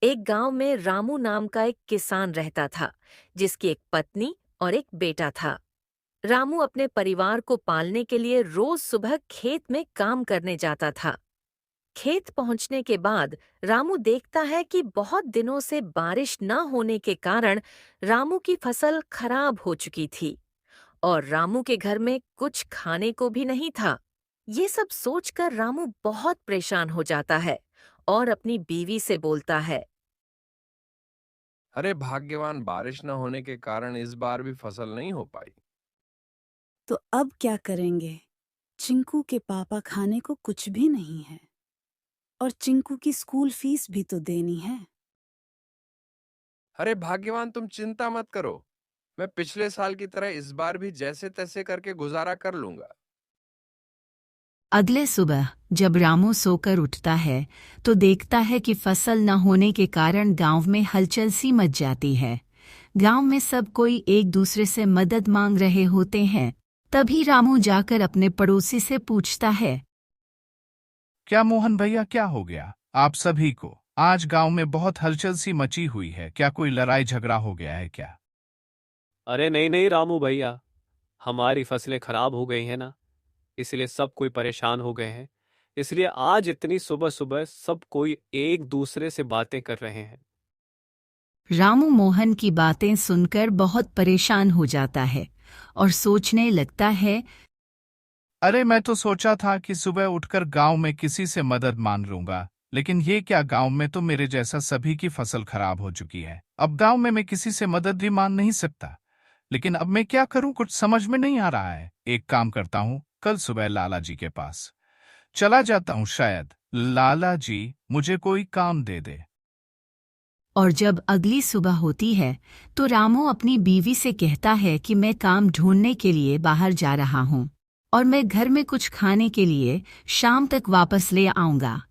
एक गांव में रामू नाम का एक किसान रहता था, जिसकी एक पत्नी और एक बेटा था। रामू अपने परिवार को पालने के लिए रोज सुबह खेत में काम करने जाता था। खेत पहुंचने के बाद रामू देखता है कि बहुत दिनों से बारिश न होने के कारण रामू की फसल खराब हो चुकी थी और रामू के घर में कुछ खाने को भी नहीं था। ये सब सोचकर रामू बहुत परेशान हो जाता है और अपनी बीवी से बोलता है। अरे भाग्यवान, बारिश न होने के कारण इस बार भी फसल नहीं हो पाई। तो अब क्या करेंगे? चिंकू के पापा खाने को कुछ भी नहीं है और चिंकू की स्कूल फीस भी तो देनी है। अरे भाग्यवान, तुम चिंता मत करो। मैं पिछले साल की तरह इस बार भी जैसे तैसे करके गुजारा कर लूंगा। अगले सुबह जब रामू सोकर उठता है तो देखता है कि फसल न होने के कारण गांव में हलचल सी मच जाती है। गांव में सब कोई एक दूसरे से मदद मांग रहे होते हैं। तभी रामू जाकर अपने पड़ोसी से पूछता है। क्या मोहन भैया, क्या हो गया आप सभी को? आज गांव में बहुत हलचल सी मची हुई है, क्या कोई लड़ाई झगड़ा हो गया है क्या? अरे नहीं नहीं रामू भैया, हमारी फसलें खराब हो गई हैं ना, इसलिए सब कोई परेशान हो गए हैं। इसलिए आज इतनी सुबह सुबह सब कोई एक दूसरे से बातें कर रहे हैं। रामू मोहन की बातें सुनकर बहुत परेशान हो जाता है और सोचने लगता है। अरे मैं तो सोचा था कि सुबह उठकर गांव में किसी से मदद मांग लूंगा, लेकिन ये क्या, गांव में तो मेरे जैसा सभी की फसल खराब हो चुकी है। अब गांव में मैं किसी से मदद भी मांग नहीं सकता। लेकिन अब मैं क्या करूं, कुछ समझ में नहीं आ रहा है। एक काम करता हूं, कल सुबह लाला जी के पास चला जाता हूं, शायद लाला जी मुझे कोई काम दे दे। और जब अगली सुबह होती है तो रामू अपनी बीवी से कहता है कि मैं काम ढूंढने के लिए बाहर जा रहा हूँ और मैं घर में कुछ खाने के लिए शाम तक वापस ले आऊंगा।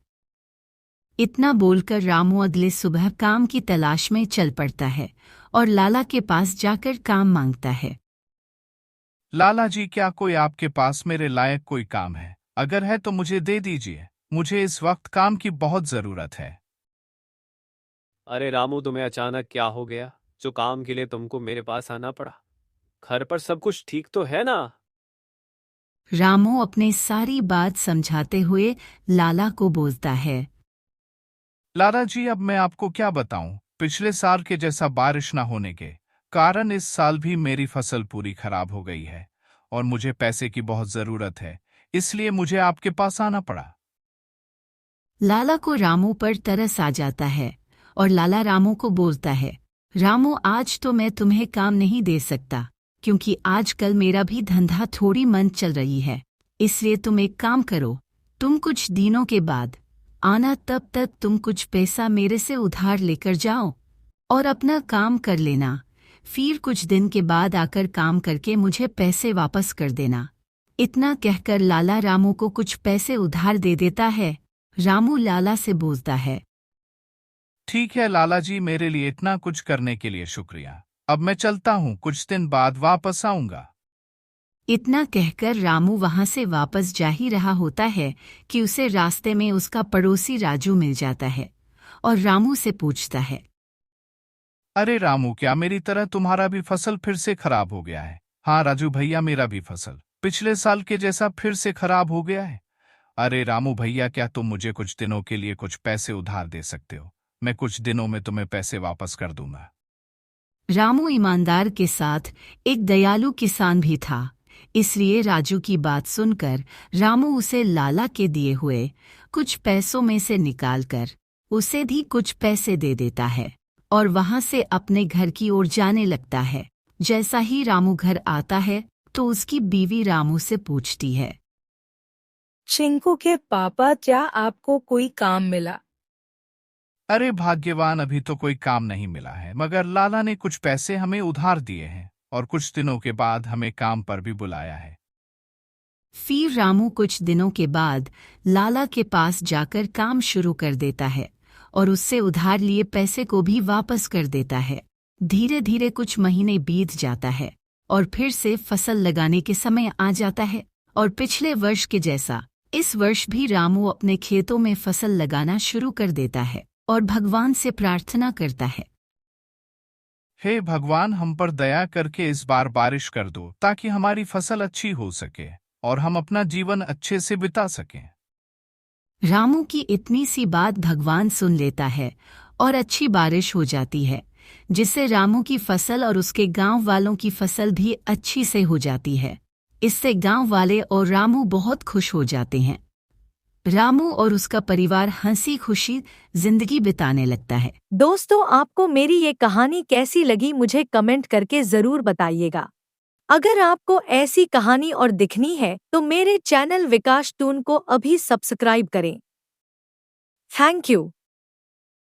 इतना बोलकर रामू अगले सुबह काम की तलाश में चल पड़ता है और लाला के पास जाकर काम मांगता है। लाला जी, क्या कोई आपके पास मेरे लायक कोई काम है? अगर है तो मुझे दे दीजिए, मुझे इस वक्त काम की बहुत जरूरत है। अरे रामू, तुम्हें अचानक क्या हो गया जो काम के लिए तुमको मेरे पास आना पड़ा? घर पर सब कुछ ठीक तो है ना? रामू अपनी सारी बात समझाते हुए लाला को बोलता है। लाला जी, अब मैं आपको क्या बताऊं, पिछले साल के जैसा बारिश ना होने के कारण इस साल भी मेरी फसल पूरी खराब हो गई है और मुझे पैसे की बहुत जरूरत है, इसलिए मुझे आपके पास आना पड़ा। लाला को रामू पर तरस आ जाता है और लाला रामू को बोलता है। रामू, आज तो मैं तुम्हें काम नहीं दे सकता क्योंकि आजकल मेरा भी धंधा थोड़ी मंद चल रही है। इसलिए तुम एक काम करो, तुम कुछ दिनों के बाद आना, तब तक तुम कुछ पैसा मेरे से उधार लेकर जाओ और अपना काम कर लेना। फिर कुछ दिन के बाद आकर काम करके मुझे पैसे वापस कर देना। इतना कहकर लाला रामू को कुछ पैसे उधार दे देता है। रामू लाला से बोलता है। ठीक है लाला जी, मेरे लिए इतना कुछ करने के लिए शुक्रिया। अब मैं चलता हूँ, कुछ दिन बाद वापस आऊंगा। इतना कहकर रामू वहां से वापस जा ही रहा होता है कि उसे रास्ते में उसका पड़ोसी राजू मिल जाता है और रामू से पूछता है। अरे रामू, क्या मेरी तरह तुम्हारा भी फसल फिर से खराब हो गया है? हाँ राजू भैया, मेरा भी फसल पिछले साल के जैसा फिर से खराब हो गया है। अरे रामू भैया, क्या तुम मुझे कुछ दिनों के लिए कुछ पैसे उधार दे सकते हो? मैं कुछ दिनों में तुम्हें पैसे वापस कर दूंगा। रामू ईमानदार के साथ एक दयालु किसान भी था, इसलिए राजू की बात सुनकर रामू उसे लाला के दिए हुए कुछ पैसों में से निकालकर उसे भी कुछ पैसे दे देता है और वहां से अपने घर की ओर जाने लगता है। जैसा ही रामू घर आता है तो उसकी बीवी रामू से पूछती है। चिंकू के पापा, क्या आपको कोई काम मिला? अरे भाग्यवान, अभी तो कोई काम नहीं मिला है, मगर लाला ने कुछ पैसे हमें उधार दिए हैं और कुछ दिनों के बाद हमें काम पर भी बुलाया है। फिर रामू कुछ दिनों के बाद लाला के पास जाकर काम शुरू कर देता है और उससे उधार लिए पैसे को भी वापस कर देता है। धीरे धीरे कुछ महीने बीत जाता है और फिर से फसल लगाने के समय आ जाता है और पिछले वर्ष के जैसा इस वर्ष भी रामू अपने खेतों में फसल लगाना शुरू कर देता है। और भगवान से प्रार्थना करता है। हे भगवान, हम पर दया करके इस बार बारिश कर दो ताकि हमारी फसल अच्छी हो सके और हम अपना जीवन अच्छे से बिता सकें। रामू की इतनी सी बात भगवान सुन लेता है और अच्छी बारिश हो जाती है, जिससे रामू की फसल और उसके गांव वालों की फसल भी अच्छी से हो जाती है। इससे गांव वाले और रामू बहुत खुश हो जाते हैं। रामू और उसका परिवार हंसी खुशी जिंदगी बिताने लगता है। दोस्तों, आपको मेरी ये कहानी कैसी लगी मुझे कमेंट करके ज़रूर बताइएगा। अगर आपको ऐसी कहानी और दिखनी है तो मेरे चैनल विकास टून को अभी सब्सक्राइब करें। Thank you.